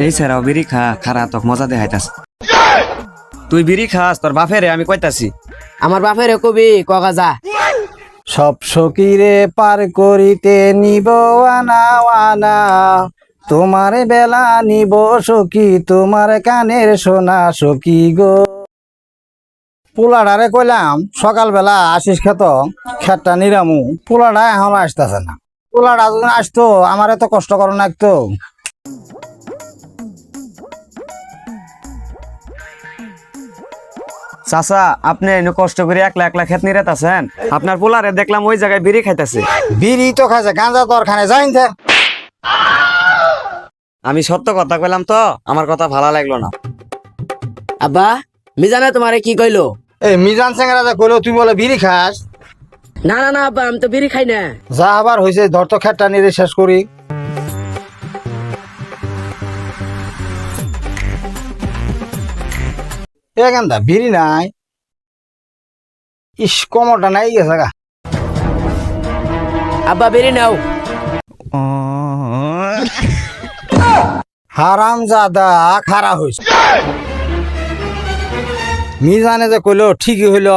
এই স্যারাও বিড়ি খা খারা তোক মজা দেখাইতাস। তুই বিড়ি খাস তোর বাপেরে আমি কইতাছি। আমার বাপের কবি কগা যা। সব সকিরে পার করিতে নিব আনা আনা, তোমার বেলা নিব সখী, তোমার কানের সোনা সখী গো। পোলাডারে কইলাম সকালবেলা আসিস খেতটা নিরামু, পোলাডা এখন আসতেছে না। পোলাডা যদি আসতো আমার এত কষ্ট করো না একটু। চাচা আপনি এনে কষ্ট করে একলা একলা খেত নিরাত আছেন, আপনার পোলারে দেখলাম ওই জায়গায় বিড়ি খাইতেছে। বিড়ি তো খাইছে, গাঁজা তো আর খানে যাইন থে। আমি সত্য কথা কইলাম তো আমার কথা ভালো লাগলো না। আব্বা মিজানে তোমারে কি কইলো? এই মিজান সেঙ্গরা যে কইলো তুই বলে বিড়ি খাস। না না না আব্বা আমি তো বিড়ি খাই না। যা আবার হয়েছে ধর তো খেতটা নিয়ে শেষ করি। এ গান্দা বিড়ি নাই, ইস কমরটা নাই গেছে গা। আব্বা বিড়ি নাও। হারাম জাদা খারা হয়েছে। মিজানে যে কইলো ঠিকই হইলো।